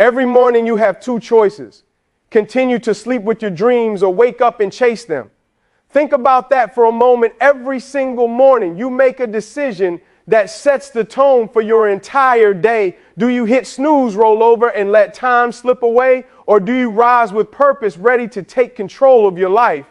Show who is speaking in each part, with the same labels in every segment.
Speaker 1: Every morning you have two choices: continue to sleep with your dreams or wake up and chase them. Think about that for a moment. Every single morning you make a decision that sets the tone for your entire day. Do you hit snooze, roll over, and let time slip away? Or do you rise with purpose, ready to take control of your life?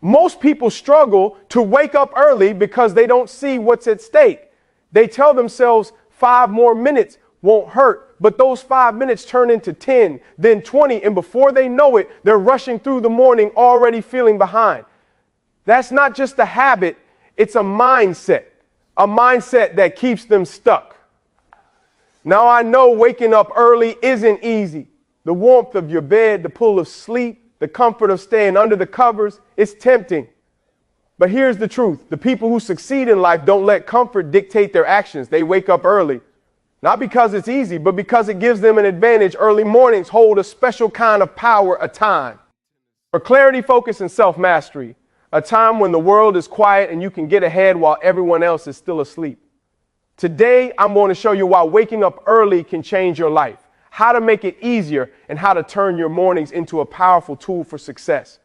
Speaker 1: Most people struggle to wake up early because they don't see what's at stake. They tell themselves 5 more minutes won't hurt, but those 5 minutes turn into 10, then 20, and before they know it, they're rushing through the morning already feeling behind. That's not just a habit, it's a mindset that keeps them stuck. Now I know waking up early isn't easy. The warmth of your bed, the pull of sleep, the comfort of staying under the covers, it's tempting. But here's the truth. The people who succeed in life don't let comfort dictate their actions. They wake up early. Not because it's easy, but because it gives them an advantage. Early mornings hold a special kind of power, a time for clarity, focus, and self-mastery. A time when the world is quiet and you can get ahead while everyone else is still asleep. Today, I'm going to show you why waking up early can change your life, how to make it easier, and how to turn your mornings into a powerful tool for success.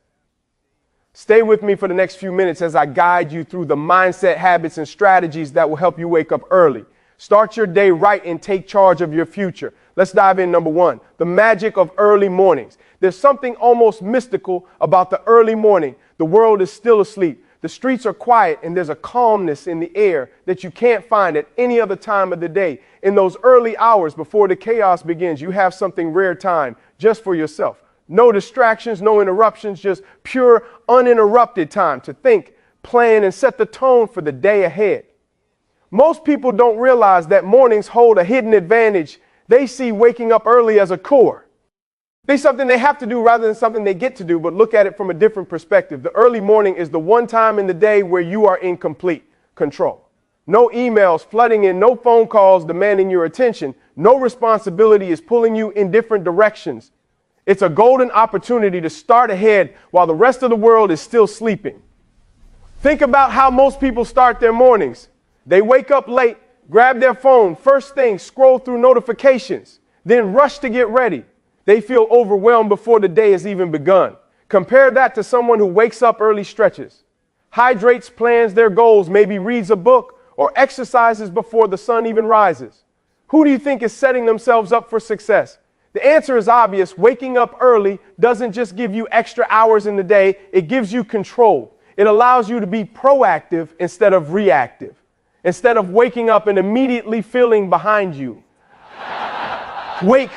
Speaker 1: Stay with me for the next few minutes as I guide you through the mindset, habits, and strategies that will help you wake up early. Start your day right and take charge of your future. Let's dive in. Number 1, the magic of early mornings. There's something almost mystical about the early morning. The world is still asleep. The streets are quiet and there's a calmness in the air that you can't find at any other time of the day. In those early hours before the chaos begins, you have something rare time just for yourself. No distractions, no interruptions, just pure, uninterrupted time to think, plan, and set the tone for the day ahead. Most people don't realize that mornings hold a hidden advantage. They see waking up early as a chore. It's something they have to do rather than something they get to do, but look at it from a different perspective. The early morning is the one time in the day where you are in complete control. No emails flooding in, no phone calls demanding your attention. No responsibility is pulling you in different directions. It's a golden opportunity to start ahead while the rest of the world is still sleeping. Think about how most people start their mornings. They wake up late, grab their phone, first thing, scroll through notifications, then rush to get ready. They feel overwhelmed before the day has even begun. Compare that to someone who wakes up early, stretches, hydrates, plans their goals, maybe reads a book or exercises before the sun even rises. Who do you think is setting themselves up for success? The answer is obvious. Waking up early doesn't just give you extra hours in the day. It gives you control. It allows you to be proactive instead of reactive. Instead of waking up and immediately feeling behind you. Wake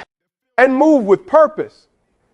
Speaker 1: and move with purpose.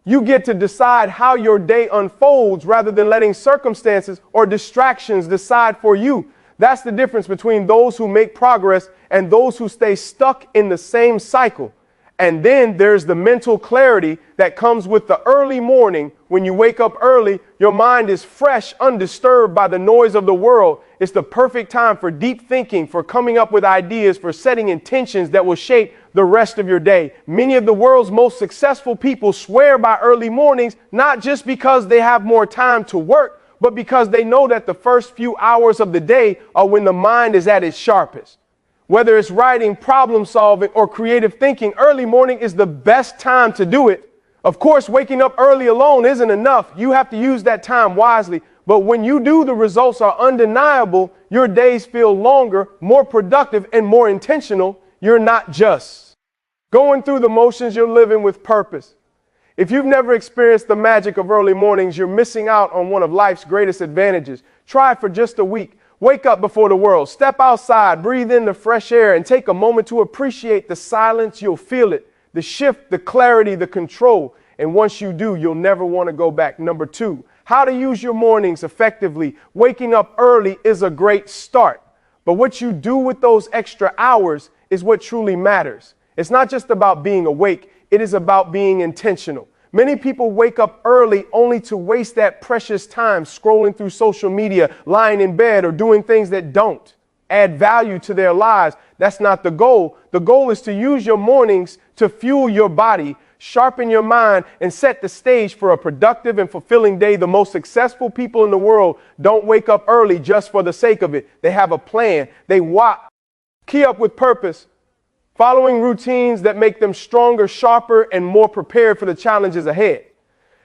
Speaker 1: You get to decide how your day unfolds rather than letting circumstances or distractions decide for you. That's the difference between those who make progress and those who stay stuck in the same cycle. And then there's the mental clarity that comes with the early morning. When you wake up early, your mind is fresh, undisturbed by the noise of the world. It's the perfect time for deep thinking, for coming up with ideas, for setting intentions that will shape the rest of your day. Many of the world's most successful people swear by early mornings, not just because they have more time to work, but because they know that the first few hours of the day are when the mind is at its sharpest. Whether it's writing, problem solving, or creative thinking, early morning is the best time to do it. Of course, waking up early alone isn't enough. You have to use that time wisely. But when you do, the results are undeniable. Your days feel longer, more productive, and more intentional. You're not just going through the motions, you're living with purpose. If you've never experienced the magic of early mornings, you're missing out on one of life's greatest advantages. Try it for just a week. Wake up before the world, step outside, breathe in the fresh air, and take a moment to appreciate the silence. You'll feel it, the shift, the clarity, the control. And once you do, you'll never want to go back. Number 2, how to use your mornings effectively. Waking up early is a great start, but what you do with those extra hours is what truly matters. It's not just about being awake. It is about being intentional. Many people wake up early only to waste that precious time scrolling through social media, lying in bed, or doing things that don't add value to their lives. That's not the goal. The goal is to use your mornings to fuel your body, sharpen your mind, and set the stage for a productive and fulfilling day. The most successful people in the world don't wake up early just for the sake of it. They have a plan. They key up with purpose. following routines that make them stronger, sharper, and more prepared for the challenges ahead.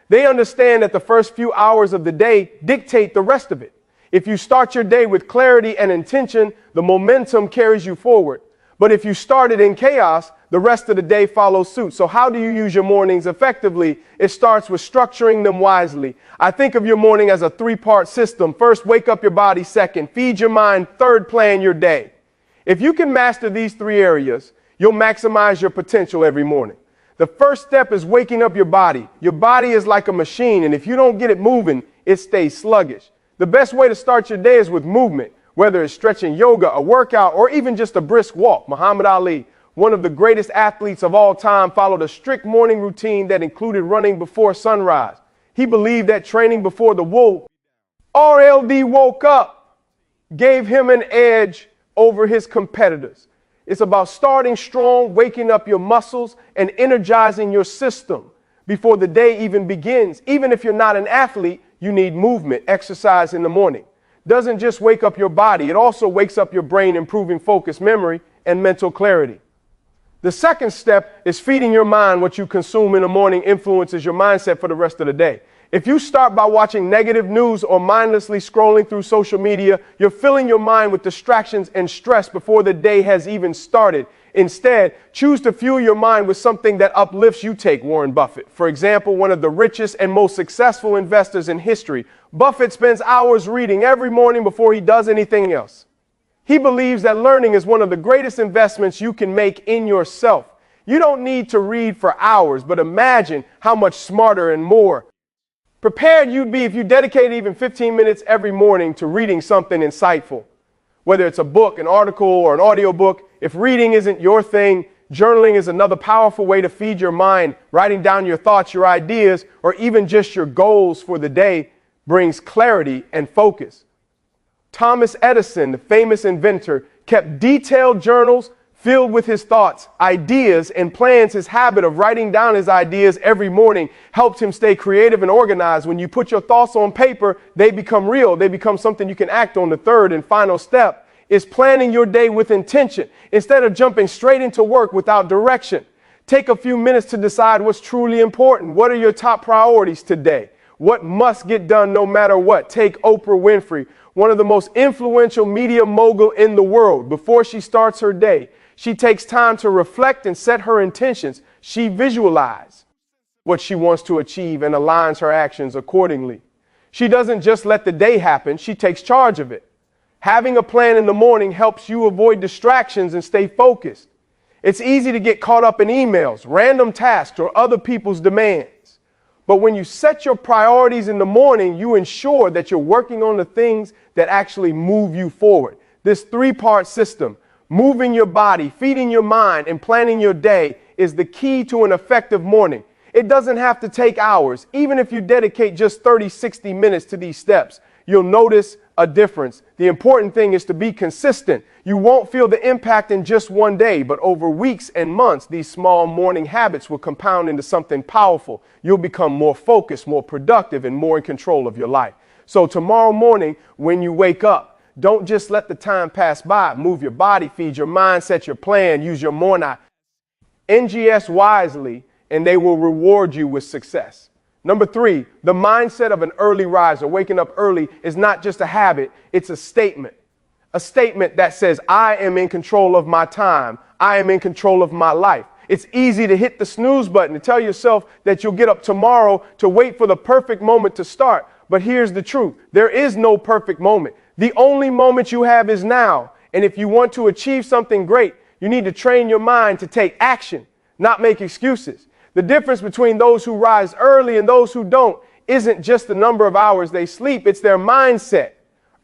Speaker 1: They understand that the first few hours of the day dictate the rest of it. If you start your day with clarity and intention, the momentum carries you forward. But if you start it in chaos, the rest of the day follows suit. So how do you use your mornings effectively? It starts with structuring them wisely. I think of your morning as a 3-part system. First, wake up your body. Second, feed your mind. Third, plan your day. If you can master these 3 areas, you'll maximize your potential every morning. The first step is waking up your body. Your body is like a machine, and if you don't get it moving, it stays sluggish. The best way to start your day is with movement, whether it's stretching, yoga, a workout, or even just a brisk walk. Muhammad Ali, one of the greatest athletes of all time, followed a strict morning routine that included running before sunrise. He believed that training before the wolf, RLD woke up, gave him an edge over his competitors. It's about starting strong, waking up your muscles, and energizing your system before the day even begins. Even if you're not an athlete, you need movement, exercise in the morning. Doesn't just wake up your body, it also wakes up your brain, improving focus, memory, and mental clarity. The second step is feeding your mind. What you consume in the morning influences your mindset for the rest of the day. If you start by watching negative news or mindlessly scrolling through social media, you're filling your mind with distractions and stress before the day has even started. Instead, choose to fuel your mind with something that uplifts you. Take Warren Buffett, for example, one of the richest and most successful investors in history. Buffett spends hours reading every morning before he does anything else. He believes that learning is one of the greatest investments you can make in yourself. You don't need to read for hours, but imagine how much smarter and more prepared you'd be if you dedicated even 15 minutes every morning to reading something insightful. Whether it's a book, an article, or an audiobook, if reading isn't your thing, journaling is another powerful way to feed your mind. Writing down your thoughts, your ideas, or even just your goals for the day brings clarity and focus. Thomas Edison, the famous inventor, kept detailed journals filled with his thoughts, ideas, and plans. His habit of writing down his ideas every morning helped him stay creative and organized. When you put your thoughts on paper, they become real. They become something you can act on. The third and final step is planning your day with intention. Instead of jumping straight into work without direction, take a few minutes to decide what's truly important. What are your top priorities today? What must get done no matter what? Take Oprah Winfrey, one of the most influential media mogul in the world. Before she starts her day, she takes time to reflect and set her intentions. She visualizes what she wants to achieve and aligns her actions accordingly. She doesn't just let the day happen, she takes charge of it. Having a plan in the morning helps you avoid distractions and stay focused. It's easy to get caught up in emails, random tasks, or other people's demands. But when you set your priorities in the morning, you ensure that you're working on the things that actually move you forward. This 3-part system, moving your body, feeding your mind, and planning your day, is the key to an effective morning. It doesn't have to take hours. Even if you dedicate just 30, 60 minutes to these steps, you'll notice a difference. The important thing is to be consistent. You won't feel the impact in just one day, but over weeks and months, these small morning habits will compound into something powerful. You'll become more focused, more productive, and more in control of your life. So tomorrow morning, when you wake up, don't just let the time pass by. Move your body, feed your mind, set your plan, use your morning. NGS wisely, and they will reward you with success. Number 3, the mindset of an early riser. Waking up early is not just a habit, it's a statement. A statement that says, I am in control of my time. I am in control of my life. It's easy to hit the snooze button, to tell yourself that you'll get up tomorrow to wait for the perfect moment to start. But here's the truth. There is no perfect moment. The only moment you have is now. And if you want to achieve something great, you need to train your mind to take action, not make excuses. The difference between those who rise early and those who don't isn't just the number of hours they sleep, it's their mindset.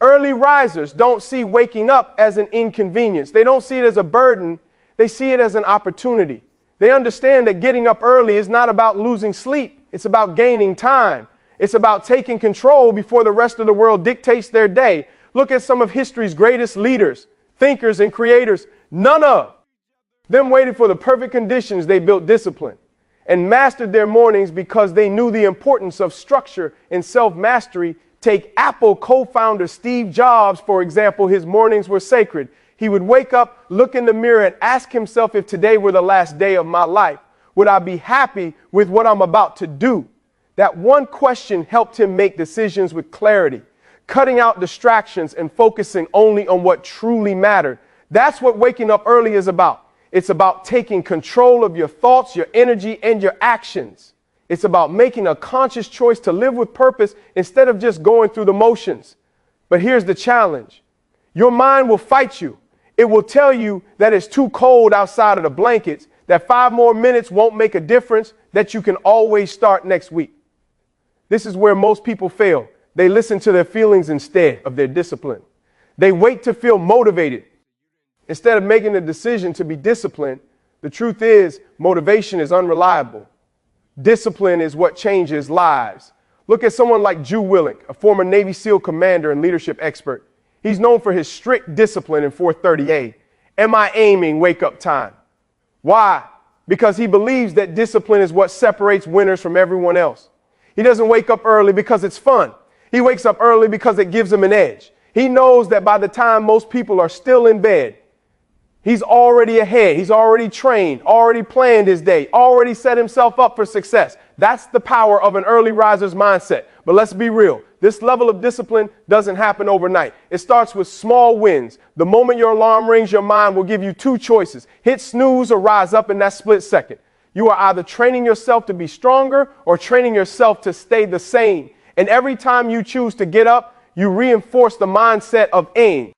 Speaker 1: Early risers don't see waking up as an inconvenience. They don't see it as a burden. They see it as an opportunity. They understand that getting up early is not about losing sleep. It's about gaining time. It's about taking control before the rest of the world dictates their day. Look at some of history's greatest leaders, thinkers, and creators. None of them waited for the perfect conditions. They built discipline and mastered their mornings because they knew the importance of structure and self-mastery. Take Apple co-founder Steve Jobs, for example. His mornings were sacred. He would wake up, look in the mirror, and ask himself, if today were the last day of my life, would I be happy with what I'm about to do? That one question helped him make decisions with clarity, cutting out distractions and focusing only on what truly mattered. That's what waking up early is about. It's about taking control of your thoughts, your energy, and your actions. It's about making a conscious choice to live with purpose instead of just going through the motions. But here's the challenge. Your mind will fight you. It will tell you that it's too cold outside of the blankets, that 5 more minutes won't make a difference, that you can always start next week. This is where most people fail. They listen to their feelings instead of their discipline. They wait to feel motivated instead of making a decision to be disciplined. The truth is, motivation is unreliable. Discipline is what changes lives. Look at someone like Drew Willink, a former Navy SEAL commander and leadership expert. He's known for his strict discipline in 430A. Am I aiming wake up time? Why? Because he believes that discipline is what separates winners from everyone else. He doesn't wake up early because it's fun. He wakes up early because it gives him an edge. He knows that by the time most people are still in bed, he's already ahead. He's already trained, already planned his day, already set himself up for success. That's the power of an early riser's mindset. But let's be real. This level of discipline doesn't happen overnight. It starts with small wins. The moment your alarm rings, your mind will give you 2 choices. Hit snooze or rise up in that split second. You are either training yourself to be stronger or training yourself to stay the same. And every time you choose to get up, you reinforce the mindset of aim.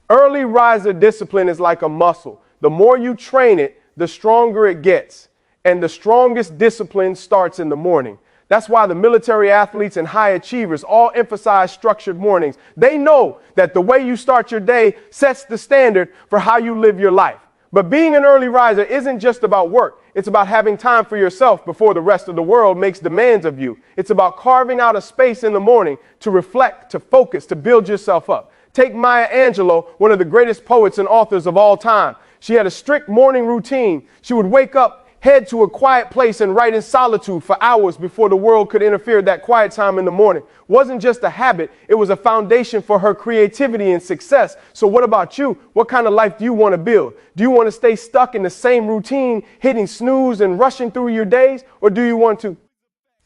Speaker 1: Early riser discipline is like a muscle. The more you train it, the stronger it gets. And the strongest discipline starts in the morning. That's why the military athletes and high achievers all emphasize structured mornings. They know that the way you start your day sets the standard for how you live your life. But being an early riser isn't just about work. It's about having time for yourself before the rest of the world makes demands of you. It's about carving out a space in the morning to reflect, to focus, to build yourself up. Take Maya Angelou, one of the greatest poets and authors of all time. She had a strict morning routine. She would wake up, head to a quiet place and write in solitude for hours before the world could interfere. That quiet time in the morning wasn't just a habit. It was a foundation for her creativity and success. So what about you? What kind of life do you want to build? Do you want to stay stuck in the same routine, hitting snooze and rushing through your days? Or do you want to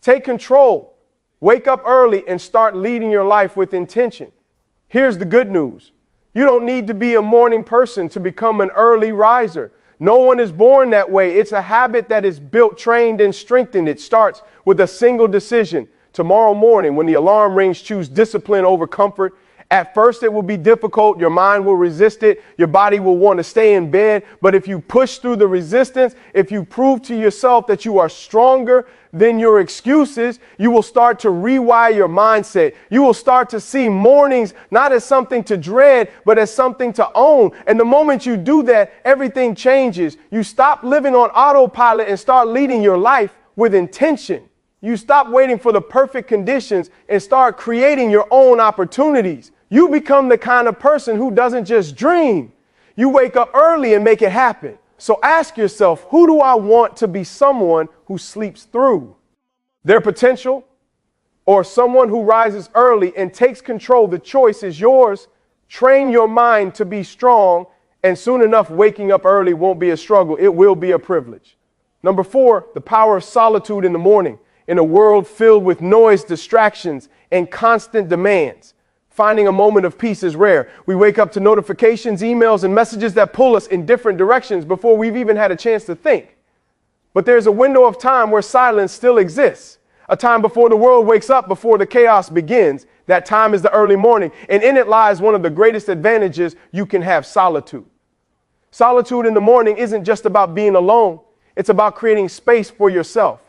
Speaker 1: take control, wake up early and start leading your life with intention? Here's the good news. You don't need to be a morning person to become an early riser. No one is born that way. It's a habit that is built, trained, and strengthened. It starts with a single decision. Tomorrow morning, when the alarm rings, choose discipline over comfort. At first, it will be difficult. Your mind will resist it. Your body will want to stay in bed. But if you push through the resistance, if you prove to yourself that you are stronger than your excuses, you will start to rewire your mindset. You will start to see mornings not as something to dread, but as something to own. And the moment you do that, everything changes. You stop living on autopilot and start leading your life with intention. You stop waiting for the perfect conditions and start creating your own opportunities. You become the kind of person who doesn't just dream. You wake up early and make it happen. So ask yourself, who do I want to be someone who sleeps through their potential, or someone who rises early and takes control? The choice is yours. Train your mind to be strong, and soon enough, waking up early won't be a struggle. It will be a privilege. Number 4, the power of solitude in the morning. In a world filled with noise, distractions, and constant demands, finding a moment of peace is rare. We wake up to notifications, emails, and messages that pull us in different directions before we've even had a chance to think. But there's a window of time where silence still exists, a time before the world wakes up, before the chaos begins. That time is the early morning, and in it lies one of the greatest advantages you can have: solitude. Solitude in the morning isn't just about being alone. It's about creating space for yourself.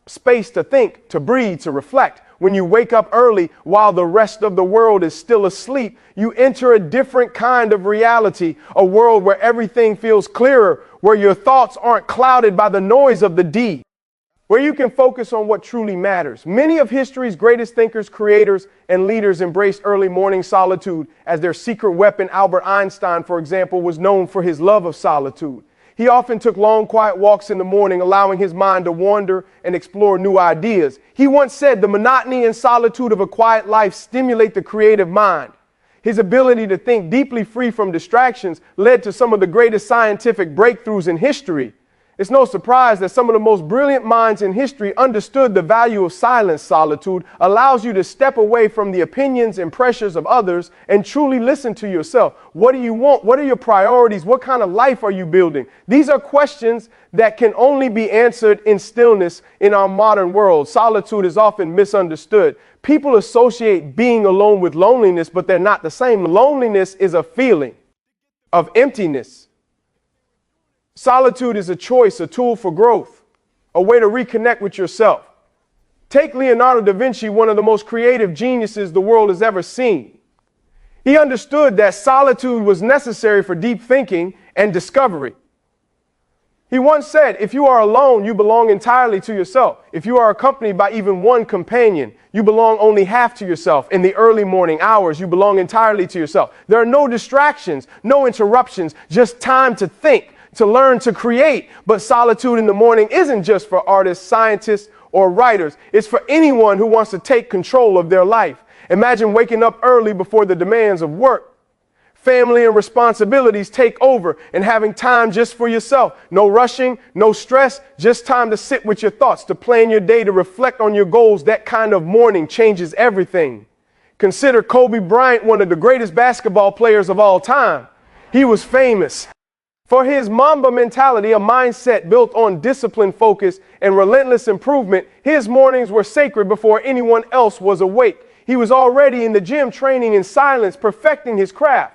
Speaker 1: Space to think, to breathe, to reflect. When you wake up early while the rest of the world is still asleep, you enter a different kind of reality, a world where everything feels clearer, where your thoughts aren't clouded by the noise of the day, where you can focus on what truly matters. Many of history's greatest thinkers, creators, and leaders embraced early morning solitude as their secret weapon. Albert Einstein, for example, was known for his love of solitude. He often took long, quiet walks in the morning, allowing his mind to wander and explore new ideas. He once said, "The monotony and solitude of a quiet life stimulate the creative mind." His ability to think deeply free from distractions led to some of the greatest scientific breakthroughs in history. It's no surprise that some of the most brilliant minds in history understood the value of silence. Solitude allows you to step away from the opinions and pressures of others and truly listen to yourself. What do you want? What are your priorities? What kind of life are you building? These are questions that can only be answered in stillness in our modern world. Solitude is often misunderstood. People associate being alone with loneliness, but they're not the same. Loneliness is a feeling of emptiness. Solitude is a choice, a tool for growth, a way to reconnect with yourself. Take Leonardo da Vinci, one of the most creative geniuses the world has ever seen. He understood that solitude was necessary for deep thinking and discovery. He once said, if you are alone, you belong entirely to yourself. If you are accompanied by even one companion, you belong only half to yourself. In the early morning hours, you belong entirely to yourself. There are no distractions, no interruptions, just time to think, to learn, to create. But solitude in the morning isn't just for artists, scientists, or writers. It's for anyone who wants to take control of their life. Imagine waking up early before the demands of work, family, and responsibilities take over, and having time just for yourself. No rushing, no stress, just time to sit with your thoughts, to plan your day, to reflect on your goals. That kind of morning changes everything. Consider Kobe Bryant, one of the greatest basketball players of all time. He was famous for his Mamba mentality, a mindset built on discipline, focus, and relentless improvement. His mornings were sacred before anyone else was awake. He was already in the gym training in silence, perfecting his craft.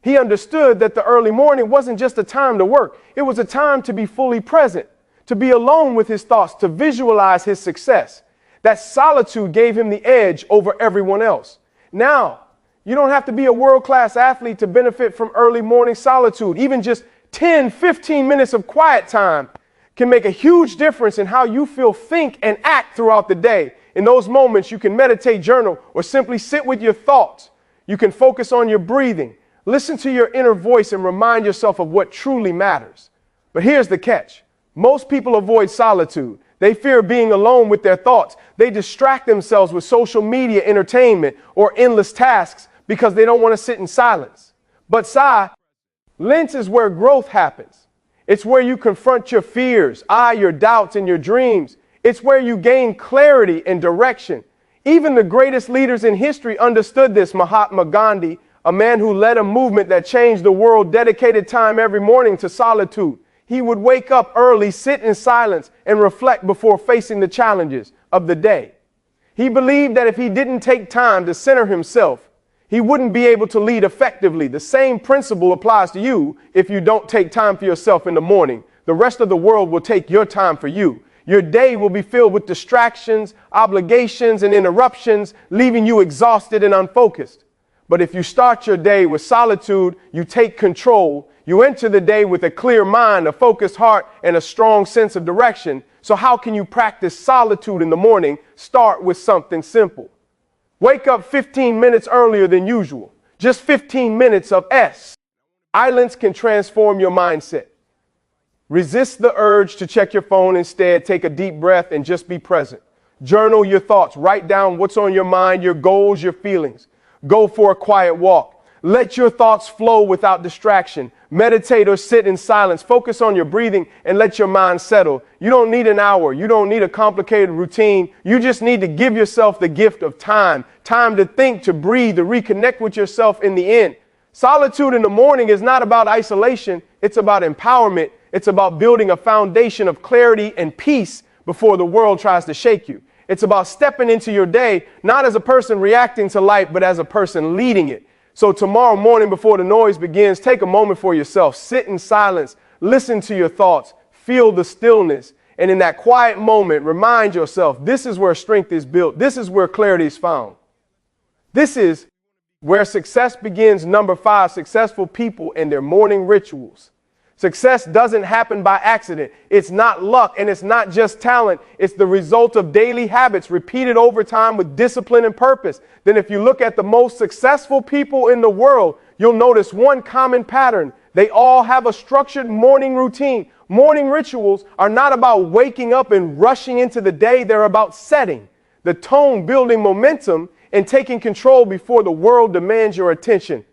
Speaker 1: He understood that the early morning wasn't just a time to work. It was a time to be fully present, to be alone with his thoughts, to visualize his success. That solitude gave him the edge over everyone else. Now, you don't have to be a world-class athlete to benefit from early morning solitude. Even just 10, 15 minutes of quiet time can make a huge difference in how you feel, think, and act throughout the day. In those moments, you can meditate, journal, or simply sit with your thoughts. You can focus on your breathing, listen to your inner voice, and remind yourself of what truly matters. But here's the catch. Most people avoid solitude. They fear being alone with their thoughts. They distract themselves with social media, entertainment, or endless tasks because they don't want to sit in silence. But silence is where growth happens. It's where you confront your fears, your doubts, and your dreams. It's where you gain clarity and direction. Even the greatest leaders in history understood this. Mahatma Gandhi, a man who led a movement that changed the world, dedicated time every morning to solitude. He would wake up early, sit in silence, and reflect before facing the challenges of the day. He believed that if he didn't take time to center himself, he wouldn't be able to lead effectively. The same principle applies to you. If you don't take time for yourself in the morning, the rest of the world will take your time for you. Your day will be filled with distractions, obligations, and interruptions, leaving you exhausted and unfocused. But if you start your day with solitude, you take control. You enter the day with a clear mind, a focused heart, and a strong sense of direction. So how can you practice solitude in the morning? Start with something simple. Wake up 15 minutes earlier than usual. Just 15 minutes of silence can transform your mindset. Resist the urge to check your phone. Instead, take a deep breath and just be present. Journal your thoughts. Write down what's on your mind, your goals, your feelings. Go for a quiet walk. Let your thoughts flow without distraction. Meditate or sit in silence. Focus on your breathing and let your mind settle. You don't need an hour. You don't need a complicated routine. You just need to give yourself the gift of time. Time to think, to breathe, to reconnect with yourself in the end. Solitude in the morning is not about isolation. It's about empowerment. It's about building a foundation of clarity and peace before the world tries to shake you. It's about stepping into your day, not as a person reacting to life, but as a person leading it. So tomorrow morning before the noise begins, take a moment for yourself. Sit in silence. Listen to your thoughts. Feel the stillness. And in that quiet moment, remind yourself, this is where strength is built. This is where clarity is found. This is where success begins. Number 5, successful people and their morning rituals. Success doesn't happen by accident. It's not luck, and it's not just talent. It's the result of daily habits repeated over time with discipline and purpose. Then if you look at the most successful people in the world, you'll notice one common pattern. They all have a structured morning routine. Morning rituals are not about waking up and rushing into the day. They're about setting the tone, building momentum, and taking control before the world demands your attention.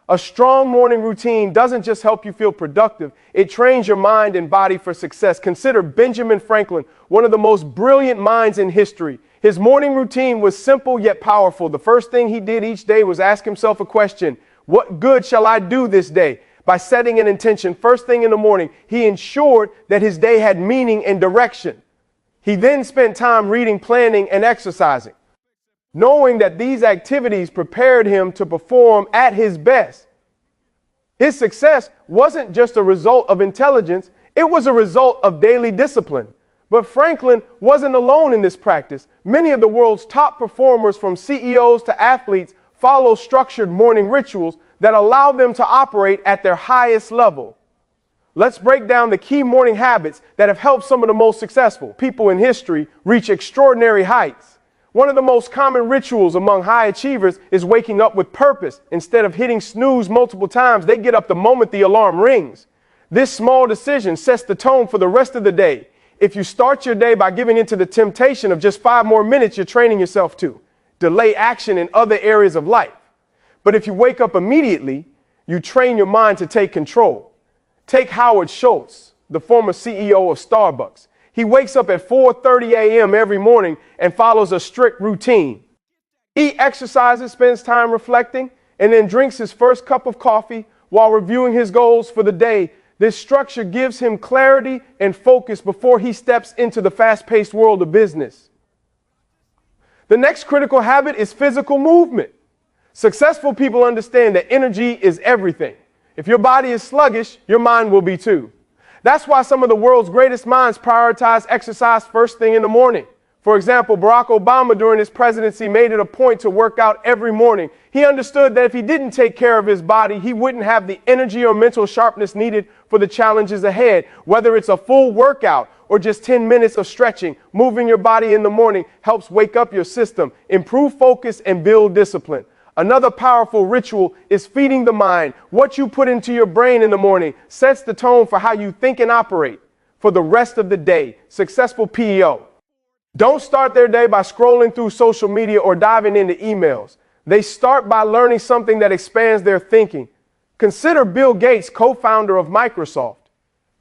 Speaker 1: A strong morning routine doesn't just help you feel productive, it trains your mind and body for success. Consider Benjamin Franklin, one of the most brilliant minds in history. His morning routine was simple yet powerful. The first thing he did each day was ask himself a question: what good shall I do this day? By setting an intention first thing in the morning, he ensured that his day had meaning and direction. He then spent time reading, planning, and exercising, knowing that these activities prepared him to perform at his best. His success wasn't just a result of intelligence, it was a result of daily discipline. But Franklin wasn't alone in this practice. Many of the world's top performers, from CEOs to athletes, follow structured morning rituals that allow them to operate at their highest level. Let's break down the key morning habits that have helped some of the most successful people in history reach extraordinary heights. One of the most common rituals among high achievers is waking up with purpose. Instead of hitting snooze multiple times, they get up the moment the alarm rings. This small decision sets the tone for the rest of the day. If you start your day by giving into the temptation of just 5 more minutes, you're training yourself to delay action in other areas of life. But if you wake up immediately, you train your mind to take control. Take Howard Schultz, the former CEO of Starbucks. He wakes up at 4:30 a.m. every morning and follows a strict routine. He exercises, spends time reflecting, and then drinks his first cup of coffee while reviewing his goals for the day. This structure gives him clarity and focus before he steps into the fast-paced world of business. The next critical habit is physical movement. Successful people understand that energy is everything. If your body is sluggish, your mind will be too. That's why some of the world's greatest minds prioritize exercise first thing in the morning. For example, Barack Obama during his presidency made it a point to work out every morning. He understood that if he didn't take care of his body, he wouldn't have the energy or mental sharpness needed for the challenges ahead. Whether it's a full workout or just 10 minutes of stretching, moving your body in the morning helps wake up your system, improve focus, and build discipline. Another powerful ritual is feeding the mind. What you put into your brain in the morning sets the tone for how you think and operate for the rest of the day. Successful PEO don't start their day by scrolling through social media or diving into emails. They start by learning something that expands their thinking. Consider Bill Gates, co-founder of Microsoft.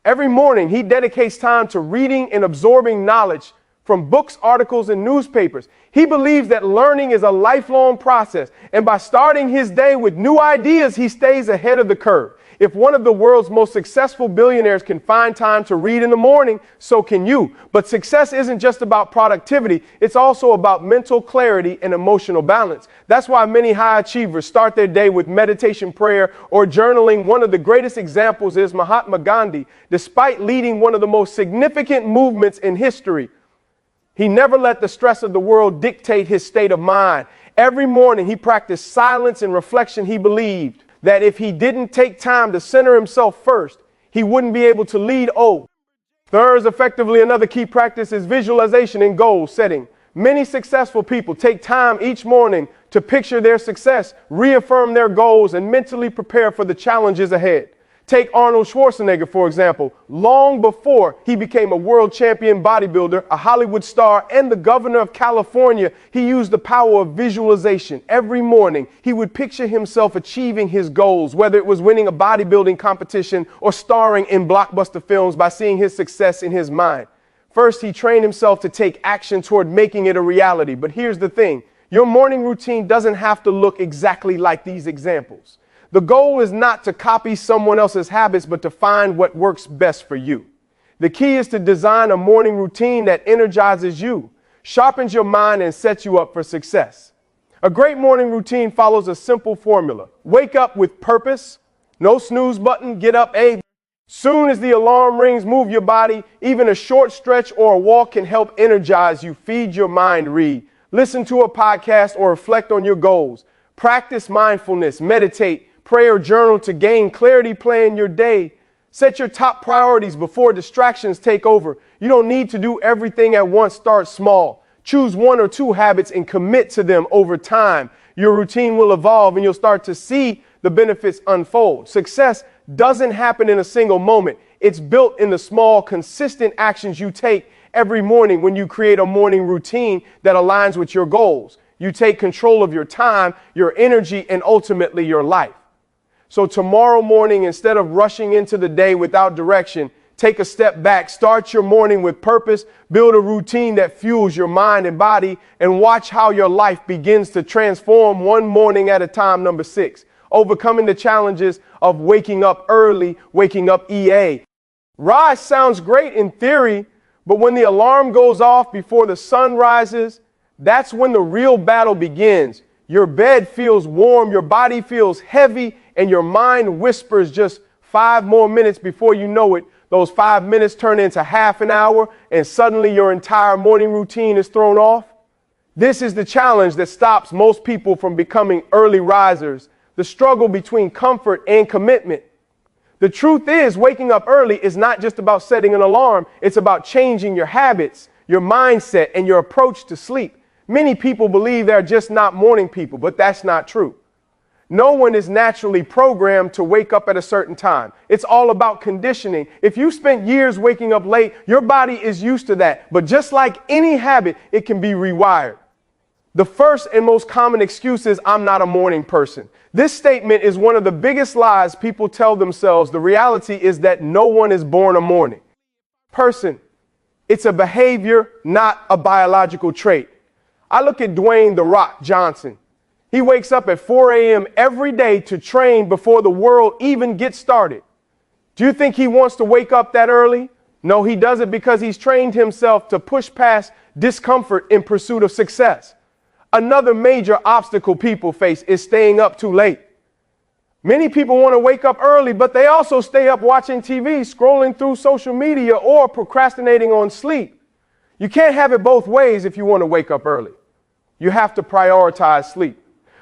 Speaker 1: Every morning, he dedicates time to reading and absorbing knowledge from books, articles, and newspapers. He believes that learning is a lifelong process, and by starting his day with new ideas, he stays ahead of the curve. If one of the world's most successful billionaires can find time to read in the morning, so can you. But success isn't just about productivity, it's also about mental clarity and emotional balance. That's why many high achievers start their day with meditation, prayer, or journaling. One of the greatest examples is Mahatma Gandhi. Despite leading one of the most significant movements in history, he never let the stress of the world dictate his state of mind. Every morning he practiced silence and reflection. He believed that if he didn't take time to center himself first, he wouldn't be able to lead. Third, effectively, another key practice is visualization and goal setting. Many successful people take time each morning to picture their success, reaffirm their goals, and mentally prepare for the challenges ahead. Take Arnold Schwarzenegger, for example. Long before he became a world champion bodybuilder, a Hollywood star, and the governor of California, he used the power of visualization. Every morning, he would picture himself achieving his goals, whether it was winning a bodybuilding competition or starring in blockbuster films, by seeing his success in his mind. First, he trained himself to take action toward making it a reality. But here's the thing. Your morning routine doesn't have to look exactly like these examples. The goal is not to copy someone else's habits, but to find what works best for you. The key is to design a morning routine that energizes you, sharpens your mind, and sets you up for success. A great morning routine follows a simple formula. Wake up with purpose, no snooze button, get up. Soon as the alarm rings, move your body. Even a short stretch or a walk can help energize you. Feed your mind, read. Listen to a podcast or reflect on your goals. Practice mindfulness, meditate, pray, or journal to gain clarity. Plan your day. Set your top priorities before distractions take over. You don't need to do everything at once. Start small. Choose 1 or 2 habits and commit to them over time. Your routine will evolve and you'll start to see the benefits unfold. Success doesn't happen in a single moment. It's built in the small, consistent actions you take every morning when you create a morning routine that aligns with your goals. You take control of your time, your energy, and ultimately your life. So tomorrow morning, instead of rushing into the day without direction, take a step back, start your morning with purpose, build a routine that fuels your mind and body, and watch how your life begins to transform one morning at a time. Number 6, overcoming the challenges of waking up early, waking up EA. Rise sounds great in theory, but when the alarm goes off before the sun rises, that's when the real battle begins. Your bed feels warm, your body feels heavy, and your mind whispers just 5 more minutes. Before you know it, those 5 minutes turn into half an hour, and suddenly your entire morning routine is thrown off. This is the challenge that stops most people from becoming early risers, the struggle between comfort and commitment. The truth is, waking up early is not just about setting an alarm. It's about changing your habits, your mindset, and your approach to sleep. Many people believe they're just not morning people, but that's not true. No one is naturally programmed to wake up at a certain time. It's all about conditioning. If you spent years waking up late, your body is used to that. But just like any habit, it can be rewired. The first and most common excuse is, I'm not a morning person. This statement is one of the biggest lies people tell themselves. The reality is that no one is born a morning person. It's a behavior, not a biological trait. I look at Dwayne "The Rock" Johnson. He wakes up at 4 a.m. every day to train before the world even gets started. Do you think he wants to wake up that early? No, he does it because he's trained himself to push past discomfort in pursuit of success. Another major obstacle people face is staying up too late. Many people want to wake up early, but they also stay up watching TV, scrolling through social media, or procrastinating on sleep. You can't have it both ways if you want to wake up early. You have to prioritize sleep.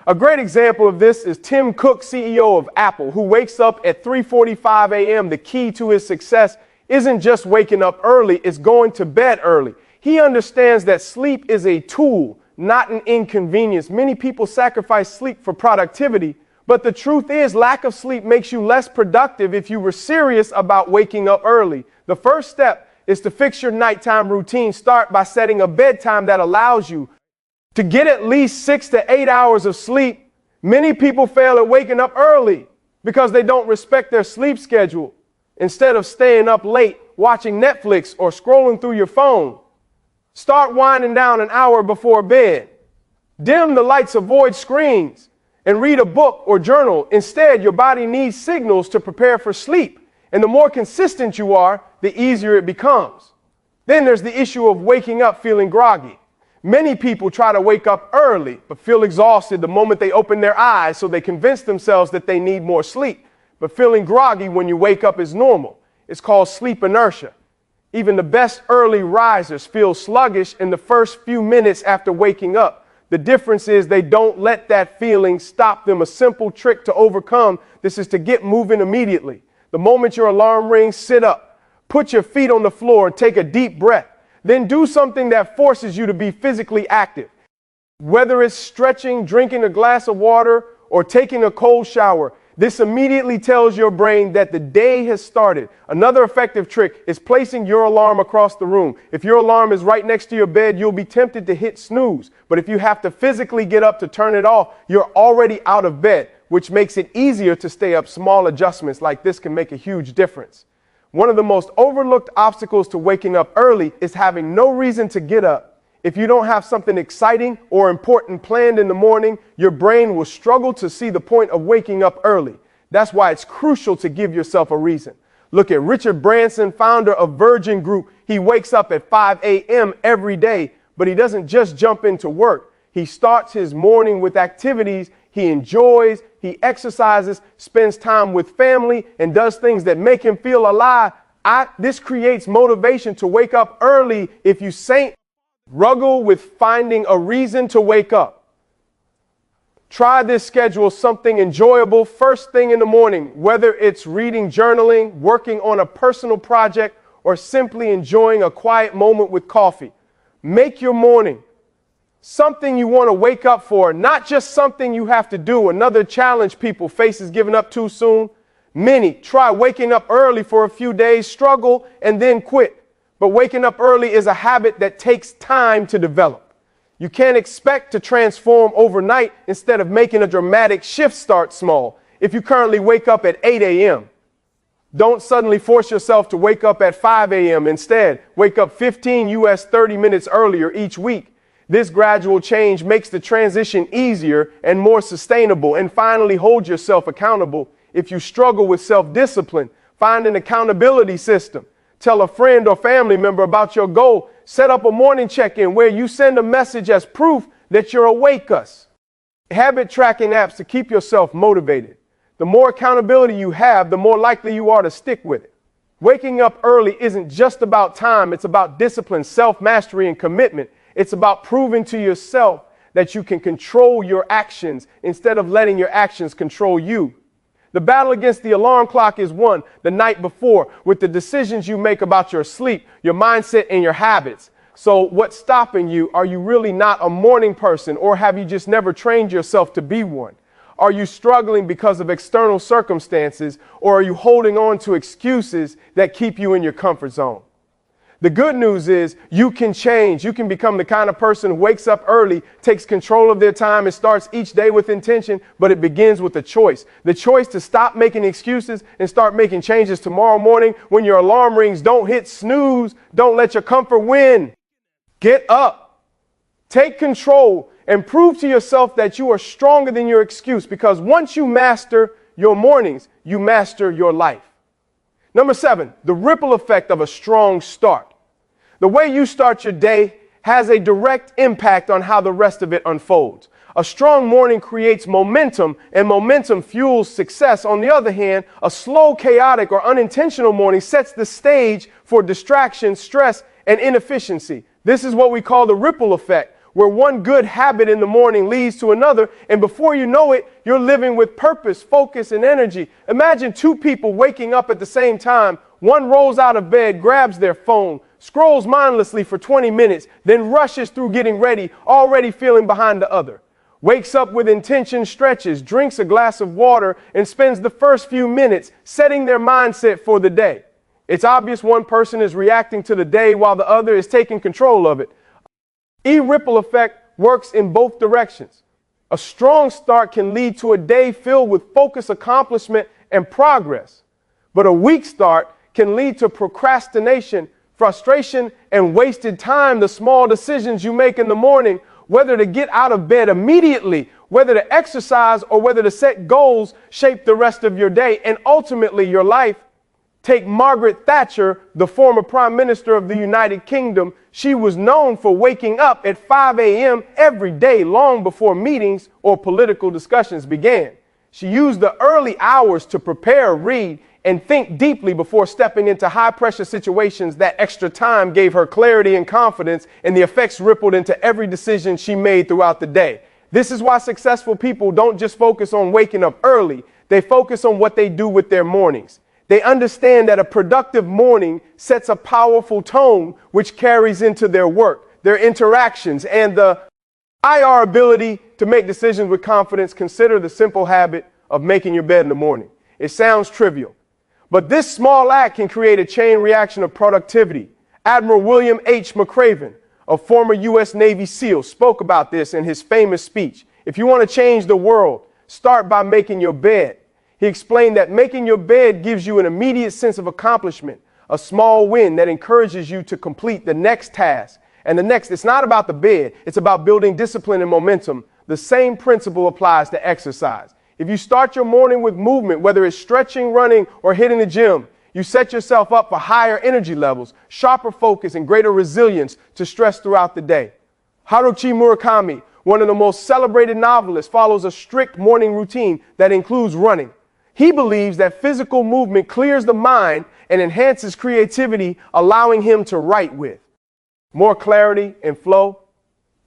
Speaker 1: A great example of this is Tim Cook, CEO of Apple, who wakes up at 3:45 a.m. The key to his success isn't just waking up early, it's going to bed early. He understands that sleep is a tool, not an inconvenience. Many people sacrifice sleep for productivity, but the truth is lack of sleep makes you less productive if you were serious about waking up early. The first step is to fix your nighttime routine. Start by setting a bedtime that allows you to get at least 6 to 8 hours of sleep. Many people fail at waking up early because they don't respect their sleep schedule. Instead of staying up late watching Netflix or scrolling through your phone, start winding down an hour before bed. Dim the lights, avoid screens, and read a book or journal. Instead, your body needs signals to prepare for sleep. And the more consistent you are, the easier it becomes. Then there's the issue of waking up feeling groggy. Many people try to wake up early, but feel exhausted the moment they open their eyes, so they convince themselves that they need more sleep. But feeling groggy when you wake up is normal. It's called sleep inertia. Even the best early risers feel sluggish in the first few minutes after waking up. The difference is they don't let that feeling stop them. A simple trick to overcome this is to get moving immediately. The moment your alarm rings, sit up, put your feet on the floor, and take a deep breath. Then do something that forces you to be physically active. Whether it's stretching, drinking a glass of water, or taking a cold shower, this immediately tells your brain that the day has started. Another effective trick is placing your alarm across the room. If your alarm is right next to your bed, you'll be tempted to hit snooze. But if you have to physically get up to turn it off, you're already out of bed, which makes it easier to stay up. Small adjustments like this can make a huge difference. One of the most overlooked obstacles to waking up early is having no reason to get up. If you don't have something exciting or important planned in the morning, your brain will struggle to see the point of waking up early. That's why it's crucial to give yourself a reason. Look at Richard Branson, founder of Virgin Group. He wakes up at 5 a.m. every day, but he doesn't just jump into work. He starts his morning with activities he enjoys, he exercises, spends time with family, and does things that make him feel alive. This creates motivation to wake up early. If you struggle with finding a reason to wake up, try this schedule, something enjoyable first thing in the morning, whether it's reading, journaling, working on a personal project, or simply enjoying a quiet moment with coffee. Make your morning something you want to wake up for, not just something you have to do. Another challenge people face is giving up too soon. Many try waking up early for a few days, struggle, and then quit. But waking up early is a habit that takes time to develop. You can't expect to transform overnight instead of making a dramatic shift start small. If you currently wake up at 8 a.m., don't suddenly force yourself to wake up at 5 a.m. Instead, wake up 15 US 30 minutes earlier each week. This gradual change makes the transition easier and more sustainable. And finally, hold yourself accountable. If you struggle with self-discipline, find an accountability system. Tell a friend or family member about your goal. Set up a morning check-in where you send a message as proof that you're awake. Habit tracking apps to keep yourself motivated. The more accountability you have, the more likely you are to stick with it. Waking up early isn't just about time. It's about discipline, self-mastery, and commitment. It's about proving to yourself that you can control your actions instead of letting your actions control you. The battle against the alarm clock is won the night before with the decisions you make about your sleep, your mindset, and your habits. So what's stopping you? Are you really not a morning person, or have you just never trained yourself to be one? Are you struggling because of external circumstances, or are you holding on to excuses that keep you in your comfort zone? The good news is you can change. You can become the kind of person who wakes up early, takes control of their time, and starts each day with intention, but it begins with a choice. The choice to stop making excuses and start making changes tomorrow morning. When your alarm rings, don't hit snooze. Don't let your comfort win. Get up. Take control and prove to yourself that you are stronger than your excuse, because once you master your mornings, you master your life. Number 7, the ripple effect of a strong start. The way you start your day has a direct impact on how the rest of it unfolds. A strong morning creates momentum, and momentum fuels success. On the other hand, a slow, chaotic, or unintentional morning sets the stage for distraction, stress, and inefficiency. This is what we call the ripple effect, where one good habit in the morning leads to another, and before you know it, you're living with purpose, focus, and energy. Imagine 2 people waking up at the same time. One rolls out of bed, grabs their phone, scrolls mindlessly for 20 minutes, then rushes through getting ready, already feeling behind the other. Wakes up with intention, stretches, drinks a glass of water, and spends the first few minutes setting their mindset for the day. It's obvious one person is reacting to the day while the other is taking control of it. Ripple effect works in both directions. A strong start can lead to a day filled with focus, accomplishment, and progress. But a weak start can lead to procrastination, frustration, and wasted time. The small decisions you make in the morning, whether to get out of bed immediately, whether to exercise, or whether to set goals, shape the rest of your day and ultimately your life. Take Margaret Thatcher, the former Prime Minister of the United Kingdom. She was known for waking up at 5 a.m. every day long before meetings or political discussions began. She used the early hours to prepare, read, and think deeply before stepping into high-pressure situations. That extra time gave her clarity and confidence, and the effects rippled into every decision she made throughout the day. This is why successful people don't just focus on waking up early. They focus on what they do with their mornings. They understand that a productive morning sets a powerful tone, which carries into their work, their interactions, and our ability to make decisions with confidence. Consider the simple habit of making your bed in the morning. It sounds trivial, but this small act can create a chain reaction of productivity. Admiral William H. McRaven, a former U.S. Navy SEAL, spoke about this in his famous speech. If you want to change the world, start by making your bed. He explained that making your bed gives you an immediate sense of accomplishment, a small win that encourages you to complete the next task. And the next, it's not about the bed, it's about building discipline and momentum. The same principle applies to exercise. If you start your morning with movement, whether it's stretching, running, or hitting the gym, you set yourself up for higher energy levels, sharper focus, and greater resilience to stress throughout the day. Haruki Murakami, one of the most celebrated novelists, follows a strict morning routine that includes running. He believes that physical movement clears the mind and enhances creativity, allowing him to write with more clarity and flow.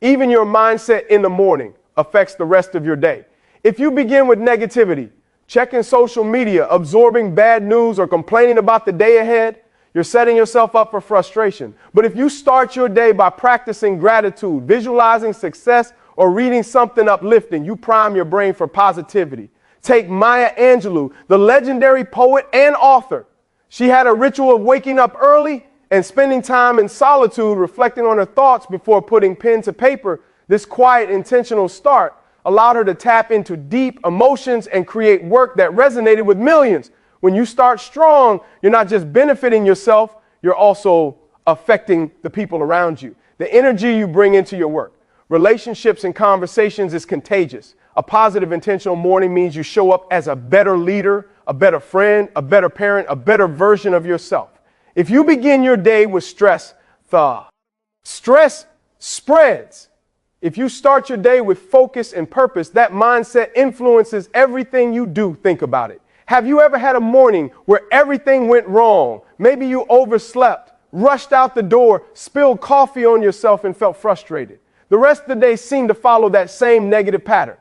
Speaker 1: Even your mindset in the morning affects the rest of your day. If you begin with negativity, checking social media, absorbing bad news, or complaining about the day ahead, you're setting yourself up for frustration. But if you start your day by practicing gratitude, visualizing success, or reading something uplifting, you prime your brain for positivity. Take Maya Angelou, the legendary poet and author. She had a ritual of waking up early and spending time in solitude, reflecting on her thoughts before putting pen to paper. This quiet, intentional start allowed her to tap into deep emotions and create work that resonated with millions. When you start strong, you're not just benefiting yourself, you're also affecting the people around you. The energy you bring into your work, relationships and conversations is contagious. A positive, intentional morning means you show up as a better leader, a better friend, a better parent, a better version of yourself. If you begin your day with stress, stress spreads. If you start your day with focus and purpose, that mindset influences everything you do. Think about it. Have you ever had a morning where everything went wrong? Maybe you overslept, rushed out the door, spilled coffee on yourself and felt frustrated. The rest of the day seemed to follow that same negative pattern.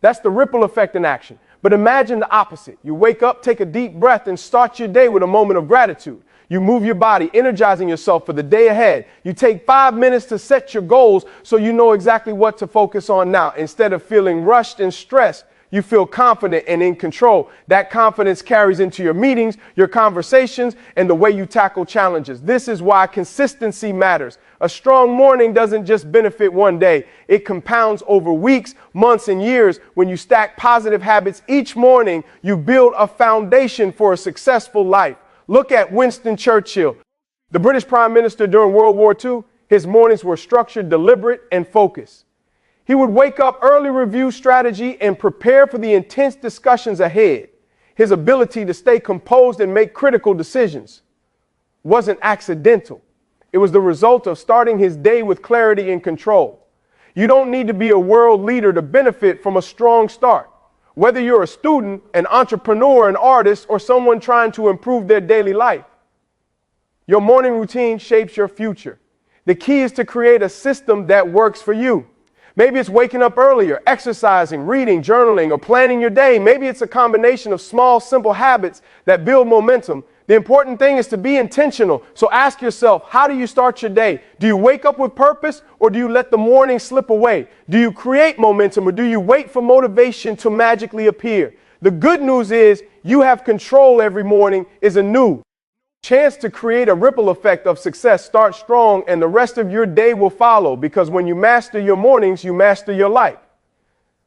Speaker 1: That's the ripple effect in action. But imagine the opposite. You wake up, take a deep breath, and start your day with a moment of gratitude. You move your body, energizing yourself for the day ahead. You take 5 minutes to set your goals so you know exactly what to focus on now. Instead of feeling rushed and stressed, you feel confident and in control. That confidence carries into your meetings, your conversations, and the way you tackle challenges. This is why consistency matters. A strong morning doesn't just benefit one day. It compounds over weeks, months, and years. When you stack positive habits each morning, you build a foundation for a successful life. Look at Winston Churchill, the British Prime Minister during World War II. His mornings were structured, deliberate, and focused. He would wake up early, review strategy, and prepare for the intense discussions ahead. His ability to stay composed and make critical decisions wasn't accidental. It was the result of starting his day with clarity and control. You don't need to be a world leader to benefit from a strong start. Whether you're a student, an entrepreneur, an artist, or someone trying to improve their daily life, your morning routine shapes your future. The key is to create a system that works for you. Maybe it's waking up earlier, exercising, reading, journaling, or planning your day. Maybe it's a combination of small, simple habits that build momentum. The important thing is to be intentional. So ask yourself, how do you start your day? Do you wake up with purpose, or do you let the morning slip away? Do you create momentum, or do you wait for motivation to magically appear? The good news is you have control. Every morning is a new chance to create a ripple effect of success. Start strong and the rest of your day will follow, because when you master your mornings, you master your life.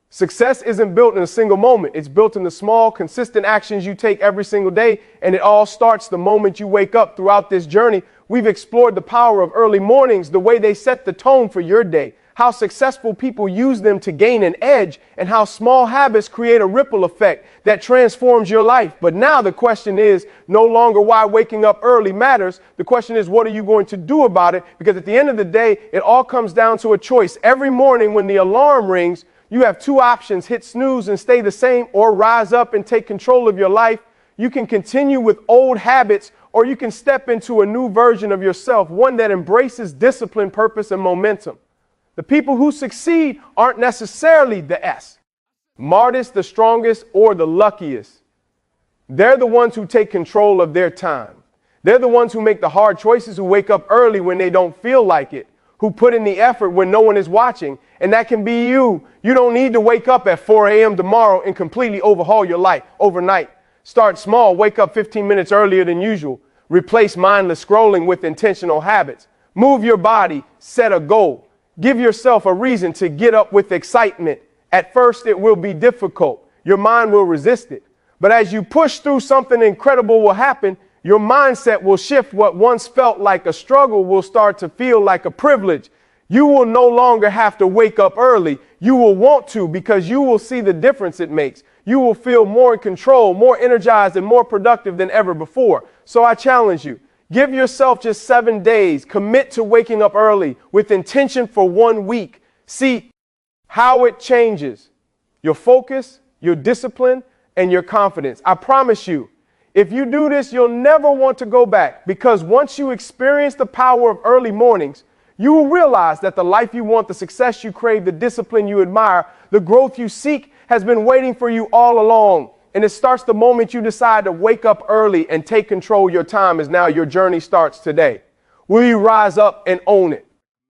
Speaker 1: Success isn't built in a single moment. It's built in the small, consistent actions you take every single day, and it all starts the moment you wake up. Throughout this journey, we've explored the power of early mornings, the way they set the tone for your day, how successful people use them to gain an edge, and how small habits create a ripple effect that transforms your life. But now the question is no longer why waking up early matters. The question is, what are you going to do about it? Because at the end of the day, it all comes down to a choice. Every morning when the alarm rings, you have two options: hit snooze and stay the same, or rise up and take control of your life. You can continue with old habits, or you can step into a new version of yourself, one that embraces discipline, purpose, and momentum. The people who succeed aren't necessarily the smartest, the strongest, or the luckiest. They're the ones who take control of their time. They're the ones who make the hard choices, who wake up early when they don't feel like it, who put in the effort when no one is watching. And that can be you. You don't need to wake up at 4 a.m. tomorrow and completely overhaul your life overnight. Start small. Wake up 15 minutes earlier than usual. Replace mindless scrolling with intentional habits. Move your body. Set a goal. Give yourself a reason to get up with excitement. At first, it will be difficult. Your mind will resist it. But as you push through, something incredible will happen. Your mindset will shift. What once felt like a struggle will start to feel like a privilege. You will no longer have to wake up early. You will want to, because you will see the difference it makes. You will feel more in control, more energized, and more productive than ever before. So I challenge you. Give yourself just 7 days. Commit to waking up early with intention for 1 week. See how it changes your focus, your discipline, and your confidence. I promise you, if you do this, you'll never want to go back, because once you experience the power of early mornings, you will realize that the life you want, the success you crave, the discipline you admire, the growth you seek has been waiting for you all along. And it starts the moment you decide to wake up early and take control of your time. As now your journey starts today. Will you rise up and own it?